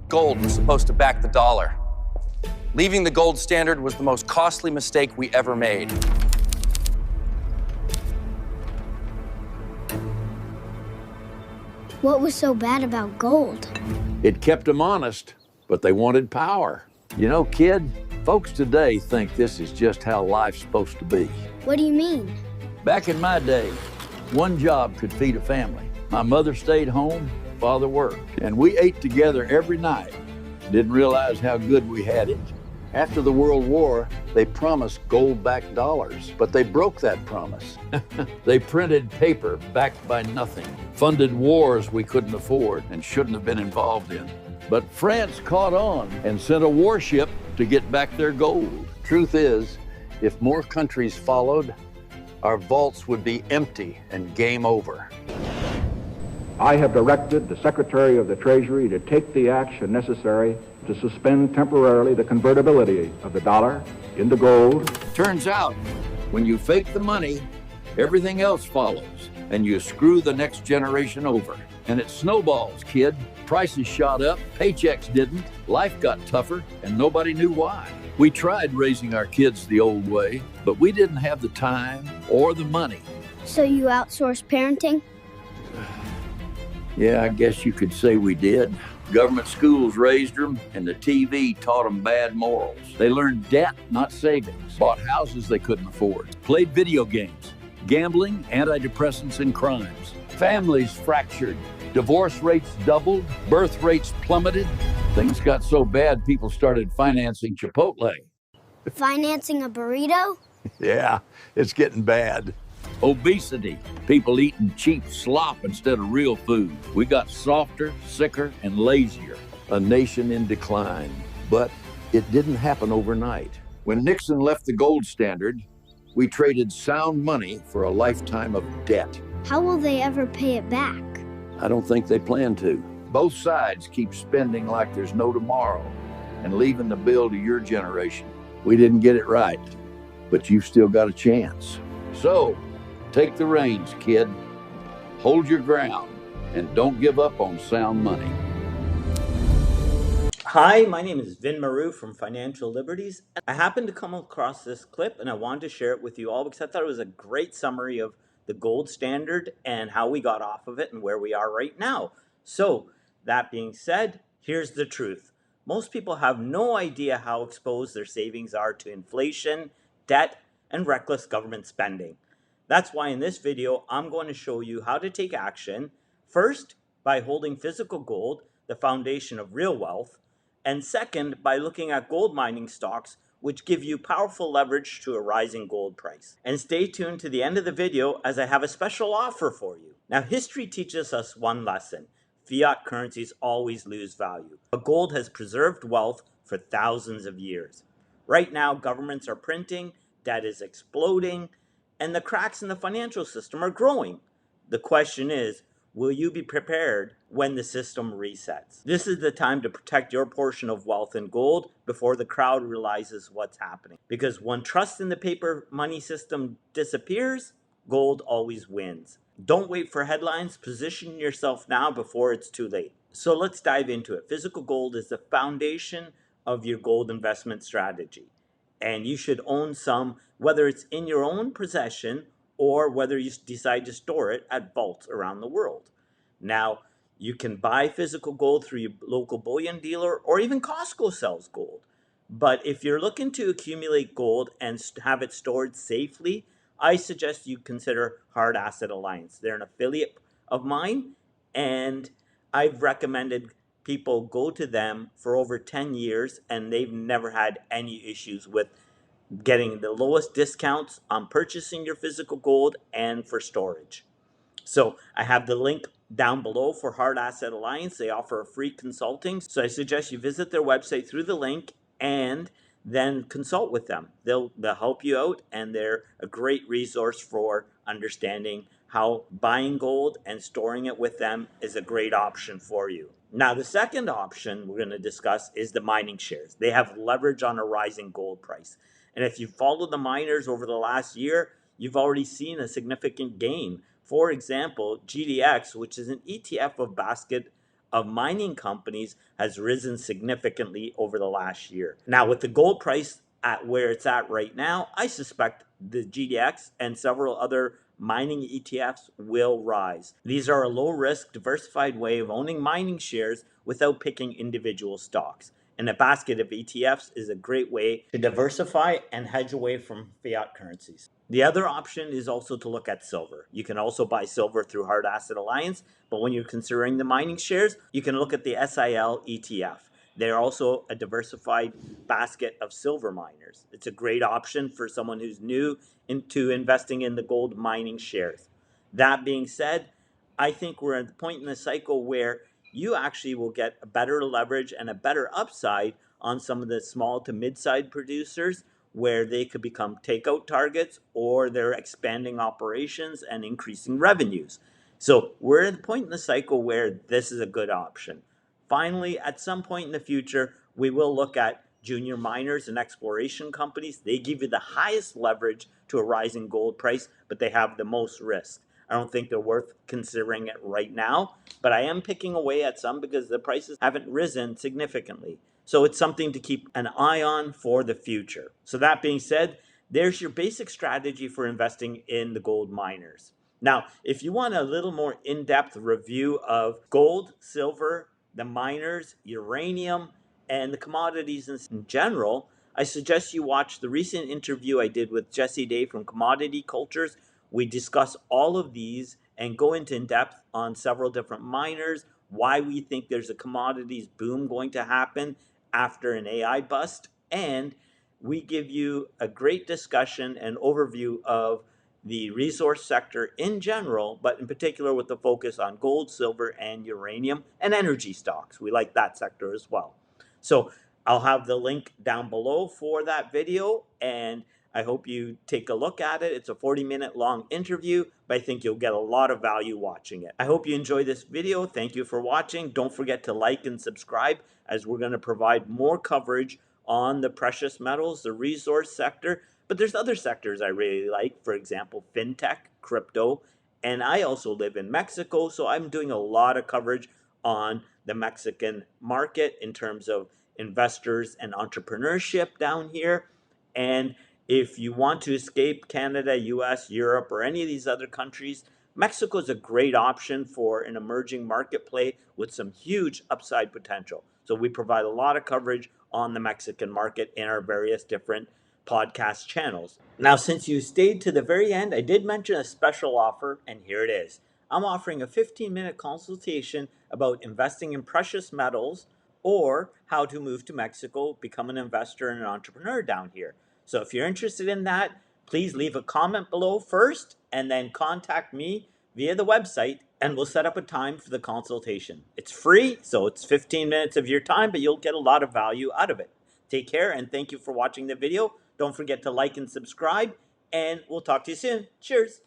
Gold was supposed to back the dollar. Leaving the gold standard was the most costly mistake we ever made. What was so bad about gold? It kept them honest, but they wanted power. You know, kid, folks today think this is just how life's supposed to be. What do you mean? Back in my day, one job could feed a family. My mother stayed home, father worked, and we ate together every night. Didn't realize how good we had it. After the World War, they promised gold-backed dollars, but they broke that promise. They printed paper backed by nothing, funded wars we couldn't afford and shouldn't have been involved in. But France caught on and sent a warship to get back their gold. Truth is, if more countries followed, our vaults would be empty and game over. I have directed the Secretary of the Treasury to take the action necessary to suspend temporarily the convertibility of the dollar into gold. Turns out, when you fake the money, everything else follows, and you screw the next generation over. And it snowballs, kid. Prices shot up, paychecks didn't, life got tougher, and nobody knew why. We tried raising our kids the old way, but we didn't have the time or the money. So you outsourced parenting? Yeah, I guess you could say we did. Government schools raised them, and the TV taught them bad morals. They learned debt, not savings, bought houses they couldn't afford, played video games, gambling, antidepressants, and crimes. Families fractured, divorce rates doubled, birth rates plummeted. Things got so bad, people started financing Chipotle. Financing a burrito? Yeah, it's getting bad. Obesity, people eating cheap slop instead of real food. We got softer, sicker, and lazier. A nation in decline. But it didn't happen overnight. When Nixon left the gold standard, we traded sound money for a lifetime of debt. How will they ever pay it back? I don't think they plan to. Both sides keep spending like there's no tomorrow and leaving the bill to your generation. We didn't get it right, but you've still got a chance. So, take the reins, kid. Hold your ground and don't give up on sound money. Hi, my name is Vin Maru from Financial Liberties. I happened to come across this clip and I wanted to share it with you all because I thought it was a great summary of the gold standard and how we got off of it and where we are right now. So, that being said, here's the truth. Most people have no idea how exposed their savings are to inflation, debt, and reckless government spending. That's why in this video, I'm going to show you how to take action, first, by holding physical gold, the foundation of real wealth, and second, by looking at gold mining stocks, which give you powerful leverage to a rising gold price. And stay tuned to the end of the video as I have a special offer for you. Now, history teaches us one lesson. Fiat currencies always lose value, but gold has preserved wealth for thousands of years. Right now, governments are printing, debt is exploding, and the cracks in the financial system are growing. The question is, will you be prepared when the system resets? This is the time to protect your portion of wealth in gold before the crowd realizes what's happening. Because when trust in the paper money system disappears, gold always wins. Don't wait for headlines. Position yourself now before it's too late. So let's dive into it. Physical gold is the foundation of your gold investment strategy. And you should own some, whether it's in your own possession or whether you decide to store it at vaults around the world. Now, you can buy physical gold through your local bullion dealer or even Costco sells gold. But if you're looking to accumulate gold and have it stored safely, I suggest you consider Hard Asset Alliance. They're an affiliate of mine, and I've recommended people go to them for over 10 years, and they've never had any issues with getting the lowest discounts on purchasing your physical gold and for storage. So I have the link down below for Hard Asset Alliance. They offer a free consulting. So I suggest you visit their website through the link and then consult with them. They'll help you out, and they're a great resource for understanding how buying gold and storing it with them is a great option for you. Now, the second option we're going to discuss is the mining shares. They have leverage on a rising gold price. And if you follow the miners over the last year, you've already seen a significant gain. For example, GDX, which is an ETF of basket of mining companies has risen significantly over the last year. Now, with the gold price at where it's at right now, I suspect the GDX and several other mining ETFs will rise. These are a low risk, diversified way of owning mining shares without picking individual stocks. And a basket of ETFs is a great way to diversify and hedge away from fiat currencies. The other option is also to look at silver. You can also buy silver through Hard Asset Alliance, but when you're considering the mining shares, you can look at the SIL ETF. They're also a diversified basket of silver miners. It's a great option for someone who's new into investing in the gold mining shares. That being said, I think we're at the point in the cycle where you actually will get a better leverage and a better upside on some of the small to mid-sized producers where they could become takeout targets or they're expanding operations and increasing revenues. So we're at the point in the cycle where this is a good option. Finally, at some point in the future, we will look at junior miners and exploration companies. They give you the highest leverage to a rising gold price, but they have the most risk. I don't think they're worth considering it right now, but I am picking away at some because the prices haven't risen significantly. So it's something to keep an eye on for the future. So that being said, there's your basic strategy for investing in the gold miners. Now, if you want a little more in-depth review of gold, silver, the miners, uranium, and the commodities in general, I suggest you watch the recent interview I did with Jesse Day from Commodity Cultures. We discuss all of these and go into in depth on several different miners, why we think there's a commodities boom going to happen after an AI bust, and we give you a great discussion and overview of the resource sector in general, but in particular with the focus on gold, silver, and uranium, and energy stocks. We like that sector as well. So I'll have the link down below for that video, and I hope you take a look at it. It's a 40-minute long interview, but I think you'll get a lot of value watching it. I hope you enjoy this video. Thank you for watching. Don't forget to like and subscribe, as we're going to provide more coverage on the precious metals, the resource sector, but there's other sectors I really like, for example, fintech, crypto, and I also live in Mexico, so I'm doing a lot of coverage on the Mexican market in terms of investors and entrepreneurship down here. And if you want to escape Canada, US, Europe, or any of these other countries, Mexico is a great option for an emerging market play with some huge upside potential. So we provide a lot of coverage on the Mexican market in our various different podcast channels. Now, since you stayed to the very end, I did mention a special offer, and here it is. I'm offering a 15-minute consultation about investing in precious metals or how to move to Mexico, become an investor and an entrepreneur down here. So if you're interested in that, please leave a comment below first and then contact me via the website and we'll set up a time for the consultation. It's free, so it's 15 minutes of your time, but you'll get a lot of value out of it. Take care and thank you for watching the video. Don't forget to like and subscribe, and we'll talk to you soon. Cheers.